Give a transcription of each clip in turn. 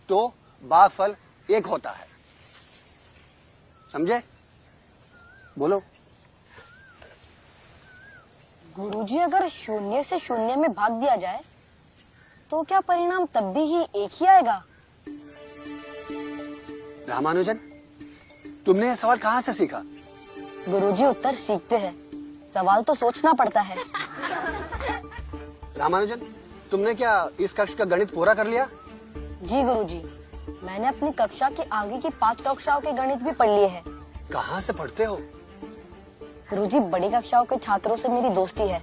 तो भागफल 1 होता है। समझे? बोलो। गुरुजी, अगर 0 से 0 में भाग दिया जाए तो क्या परिणाम तब भी एक ही आएगा? रामानुजन, तुमने यह सवाल कहाँ से सीखा? गुरुजी, उत्तर सीखते हैं, सवाल तो सोचना पड़ता है। रामानुजन, तुमने क्या इस कक्षा का गणित पूरा कर लिया? जी गुरुजी, मैंने अपनी कक्षा के आगे की 5 कक्षाओं के गणित भी पढ़ लिए हैं। कहाँ से पढ़ते हो? गुरुजी, बड़ी कक्षाओं के छात्रों से मेरी दोस्ती है,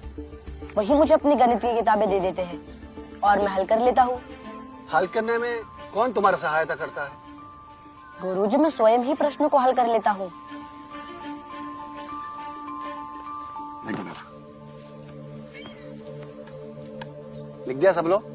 वही मुझे अपनी गणित की किताबें दे देते हैं और मैं हल कर लेता हूँ। हल करने में कौन तुम्हारा सहायता करता है? गुरुजी, मैं स्वयं ही प्रश्नों को हल कर लेता हूँ। लिख दिया सब लोग?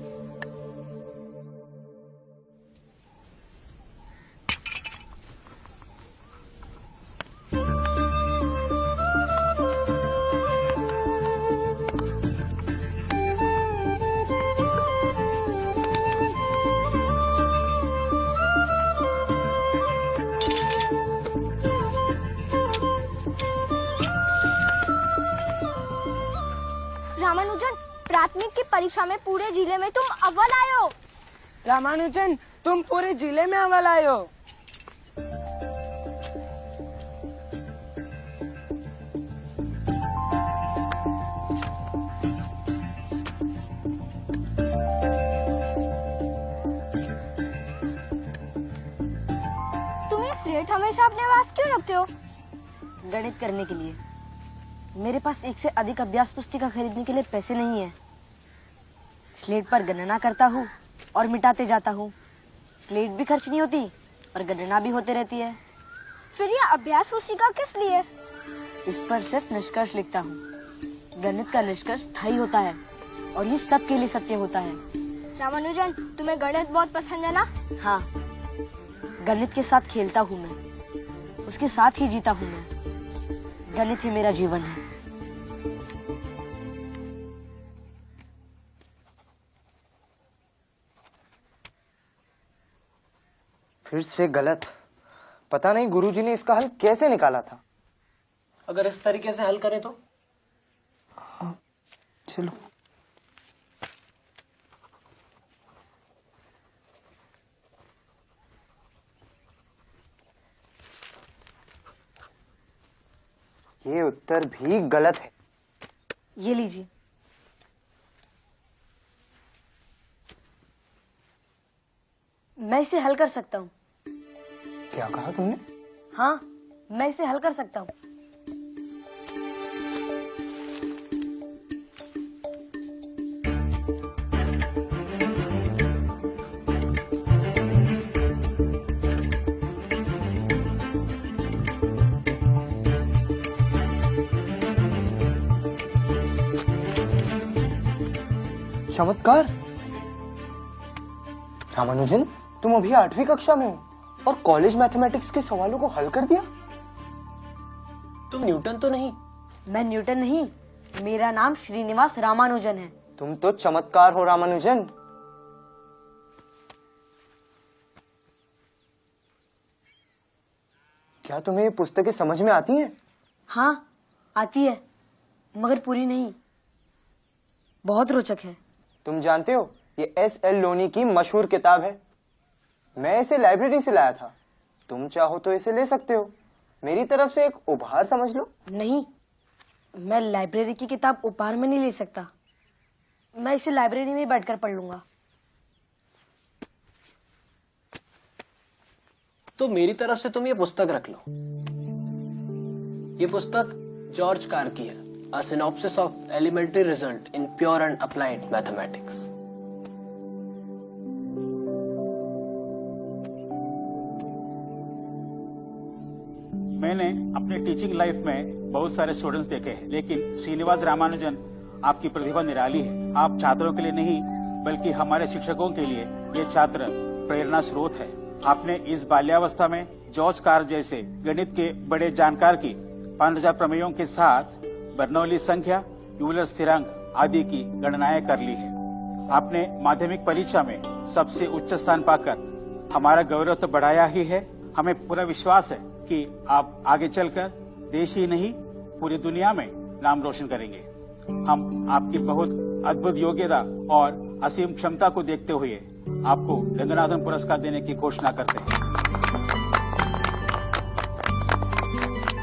रामानुजन, प्राथमिक की परीक्षा में पूरे जिले में तुम अव्वल आए हो। रामानुजन, तुम पूरे जिले में अव्वल आए हो। तुम ये स्लेट हमेशा अपने पास क्यों रखते हो? गणित करने के लिए। मेरे पास 1 से अधिक अभ्यास पुस्तिका खरीदने के लिए पैसे नहीं है। स्लेट पर गणना करता हूँ और मिटाते जाता हूँ। स्लेट भी खर्च नहीं होती और गणना भी होती रहती है। फिर ये अभ्यास पुस्तिका किस लिए? इस पर सिर्फ निष्कर्ष लिखता हूँ। गणित का निष्कर्ष स्थायी होता है और ये सबके लिए सत्य होता है। रामानुजन, तुम्हें गणित बहुत पसंद है ना? हाँ, गणित के साथ खेलता हूँ मैं, उसके साथ ही जीता हूँ मैं। गणित ही मेरा जीवन है। फिर से गलत। पता नहीं गुरुजी ने इसका हल कैसे निकाला था। अगर इस तरीके से हल करें तो? चलो। ये उत्तर भी गलत है। ये लीजिए। मैं इसे हल कर सकता हूँ। क्या कहा तुमने? हाँ, मैं इसे हल कर सकता हूँ। चमत्कार। रामानुजन, तुम अभी 8वीं कक्षा में हो और कॉलेज मैथमेटिक्स के सवालों को हल कर दिया। तुम न्यूटन तो नहीं? मैं न्यूटन नहीं, मेरा नाम श्रीनिवास रामानुजन है। तुम तो चमत्कार हो रामानुजन। क्या तुम्हें ये पुस्तकें समझ में आती हैं? हाँ, आती है, मगर पूरी नहीं। बहुत रोचक है। तुम जानते हो, ये S.L. लोनी की मशहूर किताब है। मैं इसे लाइब्रेरी से लाया था। तुम चाहो तो इसे ले सकते हो। मेरी तरफ से एक उपहार समझ लो। नहीं, मैं लाइब्रेरी की किताब उपहार में नहीं ले सकता। मैं इसे लाइब्रेरी में बैठकर पढ़ लूंगा। तो मेरी तरफ से तुम ये पुस्तक रख लो। ये पुस्तक जॉर्ज कार की है, A Synopsis of Elementary Result in Pure and Applied Mathematics। मैंने अपने टीचिंग लाइफ में बहुत सारे स्टूडेंट्स देखे हैं, लेकिन श्रीनिवास रामानुजन, आपकी प्रतिभा निराली है। आप छात्रों के लिए नहीं बल्कि हमारे शिक्षकों के लिए ये छात्र प्रेरणा स्रोत है। आपने इस बाल्यावस्था में जॉर्ज कार जैसे गणित के बड़े जानकार की 5000 प्रमेयों के साथ बर्नौली संख्या, यूलर स्थिरांक आदि की गणनाएं कर ली है। आपने माध्यमिक परीक्षा में सबसे उच्च स्थान पाकर हमारा गौरव तो बढ़ाया ही है, हमें पूरा विश्वास है कि आप आगे चलकर देश ही नहीं पूरी दुनिया में नाम रोशन करेंगे। हम आपकी बहुत अद्भुत योग्यता और असीम क्षमता को देखते हुए आपको रंगनाथन पुरस्कार देने की घोषणा करते हैं।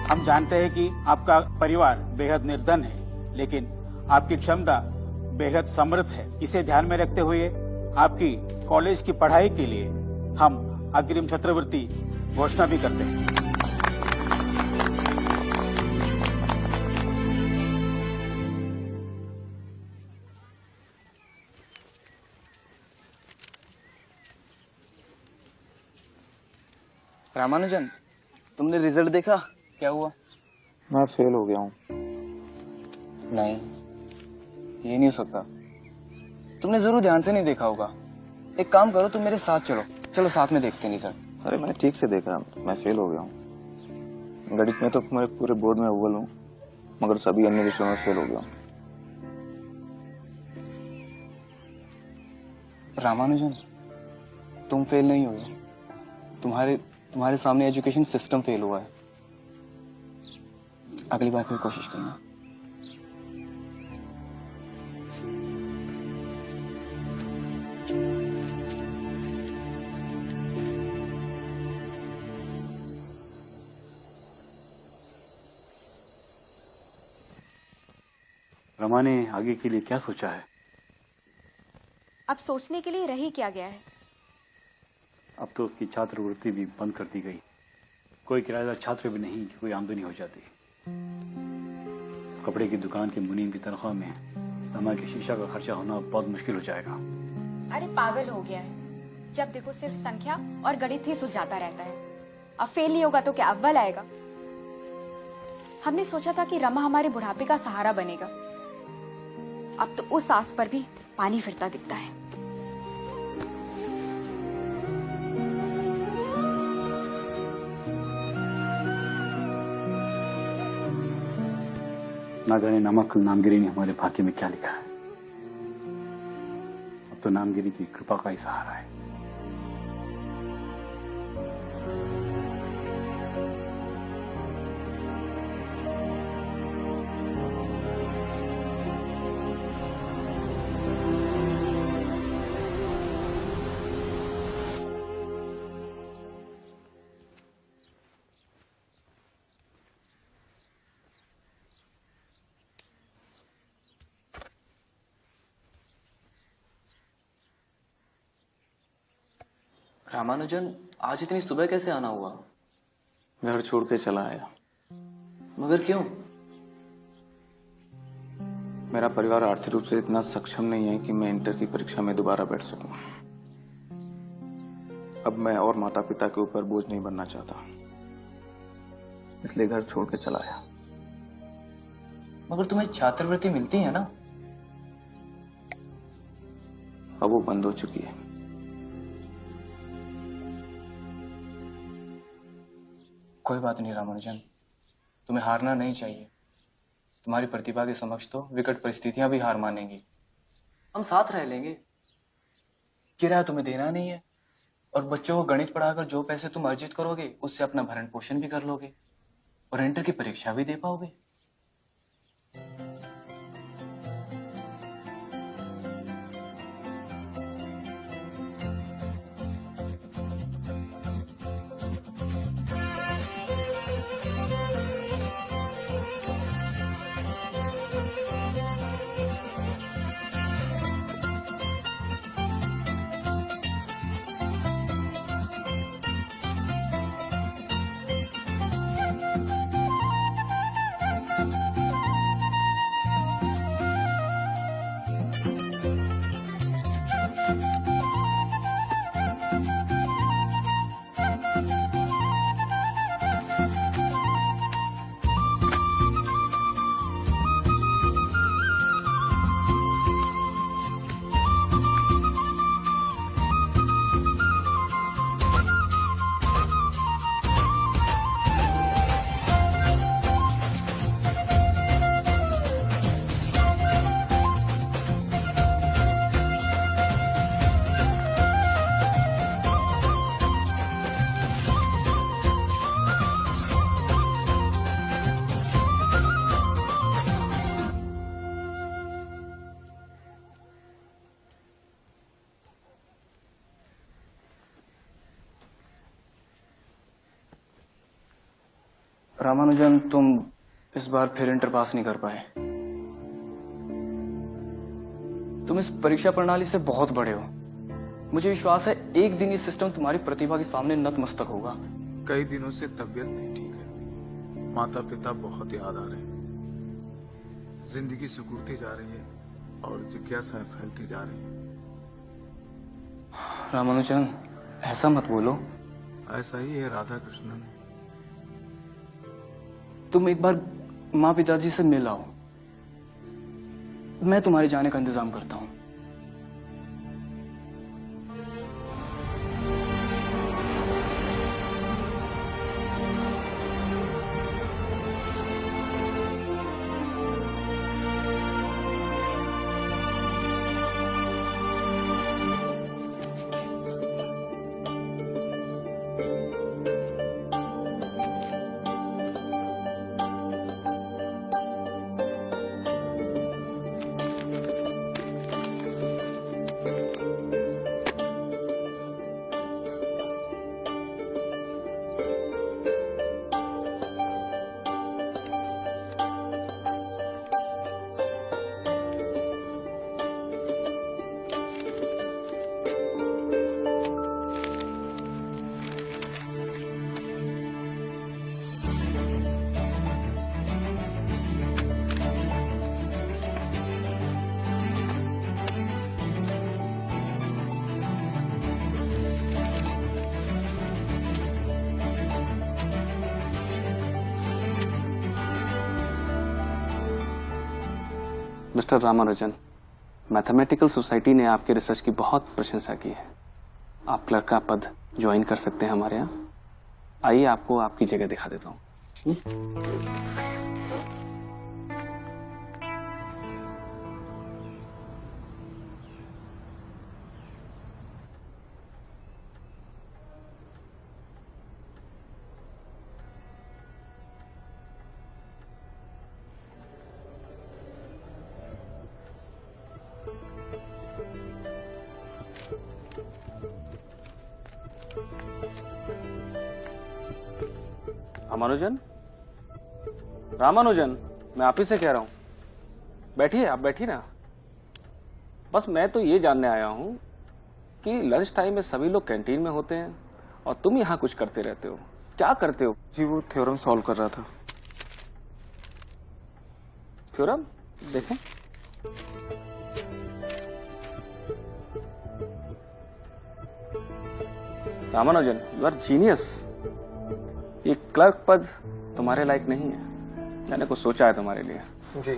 हम जानते हैं कि आपका परिवार बेहद निर्धन है, लेकिन आपकी क्षमता बेहद समृद्ध है। इसे ध्यान में रखते हुए आपकी कॉलेज की पढ़ाई के लिए हम अग्रिम छात्रवृत्ति घोषणा भी करते हैं। रामानुजन, तुमने रिजल्ट देखा? क्या हुआ? मैं फेल हो गया हूँ। नहीं, ये नहीं हो सकता। तुमने जरूर ध्यान से नहीं देखा होगा। एक काम करो, तुम मेरे साथ चलो। चलो साथ में देखते हैं रिजल्ट। अरे मैंने ठीक से देखा, मैं फेल हो गया हूँ। गणित में तो मेरे पूरे बोर्ड में अव्वल हूँ, मगर सभी अन्य विषयों में फेल हो गया हूँ। रामानुजन, तुम फेल नहीं हुए, तुम्हारे सामने एजुकेशन सिस्टम फेल हुआ है। अगली बार फिर कोशिश करना। रमा ने आगे के लिए क्या सोचा है? अब सोचने के लिए रह ही क्या गया है। अब तो उसकी छात्रवृत्ति भी बंद कर दी गई। कोई किराएदार छात्र भी नहीं कि कोई आमदनी हो जाती। कपड़े की दुकान के मुनीम की तनख्वाह में रमा की शिक्षा का खर्चा होना बहुत मुश्किल हो जाएगा। अरे पागल हो गया है, जब देखो सिर्फ संख्या और गणित ही सुलझाता रहता है। अब फेल नहीं होगा तो क्या अव्वल आएगा? हमने सोचा था कि रमा हमारे बुढ़ापे का सहारा बनेगा। अब तो उस आस पर भी पानी फिरता दिखता है। ना जाने नमक नामगिरी ने हमारे भाग्य में क्या लिखा है। अब तो नामगिरी की कृपा का ही सहारा है। रामानुजन, आज इतनी सुबह कैसे आना हुआ? घर छोड़ के चला आया। मगर क्यों? मेरा परिवार आर्थिक रूप से इतना सक्षम नहीं है कि मैं इंटर की परीक्षा में दोबारा बैठ सकूं। अब मैं और माता पिता के ऊपर बोझ नहीं बनना चाहता, इसलिए घर छोड़ के चला आया। मगर तुम्हें छात्रवृत्ति मिलती है ना? अब वो बंद हो चुकी है। कोई बात नहीं रामानुजन, तुम्हें हारना नहीं चाहिए। तुम्हारी प्रतिभा के समक्ष तो विकट परिस्थितियां भी हार मानेंगी। हम साथ रह लेंगे। किराया तुम्हें देना नहीं है, और बच्चों को गणित पढ़ाकर जो पैसे तुम अर्जित करोगे उससे अपना भरण पोषण भी कर लोगे और इंटर की परीक्षा भी दे पाओगे। रामानुजन, तुम इस बार फिर इंटर पास नहीं कर पाए। तुम इस परीक्षा प्रणाली से बहुत बड़े हो। मुझे विश्वास है एक दिन ये सिस्टम तुम्हारी प्रतिभा के सामने नतमस्तक होगा। कई दिनों से तबीयत नहीं ठीक है, माता पिता बहुत याद आ रहे हैं, जिंदगी सिकुड़ती जा रही है और जिज्ञासाएं फैलती जा रही है। रामानुजन, ऐसा मत बोलो। ऐसा ही है राधा कृष्णन। तुम एक बार माँ पिताजी से मिल आओ, मैं तुम्हारे जाने का इंतजाम करता हूँ। मिस्टर रामानुजन, मैथमेटिकल सोसाइटी ने आपके रिसर्च की बहुत प्रशंसा की है। आप क्लर्क का पद ज्वाइन कर सकते हैं हमारे यहाँ। आइए आपको आपकी जगह दिखा देता हूँ। रामानुजन, रामानुजन, मैं आप ही से कह रहा हूं, बैठिए, आप बैठिए ना। बस मैं तो ये जानने आया हूं कि लंच टाइम में सभी लोग कैंटीन में होते हैं और तुम यहां कुछ करते रहते हो। क्या करते हो? जी वो थ्योरम सॉल्व कर रहा था। थ्योरम देखें। Ramanujan, you are genius. ये क्लर्क पद तुम्हारे लायक नहीं है। मैंने कुछ सोचा है तुम्हारे लिए। जी।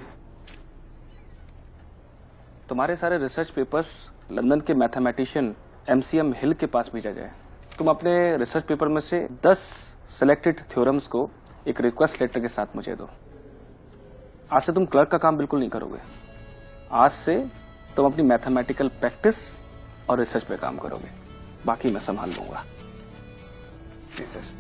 तुम्हारे सारे रिसर्च पेपर्स लंदन के मैथमेटिशियन MCM हिल के पास भेजा जाए। तुम अपने रिसर्च पेपर में से 10 सिलेक्टेड थ्योरम्स को एक रिक्वेस्ट लेटर के साथ मुझे दो। आज से तुम क्लर्क का काम बिल्कुल नहीं करोगे। आज से तुम अपनी मैथमेटिकल प्रैक्टिस और रिसर्च पे काम करोगे। बाकी मैं संभाल लूंगा। जी सर।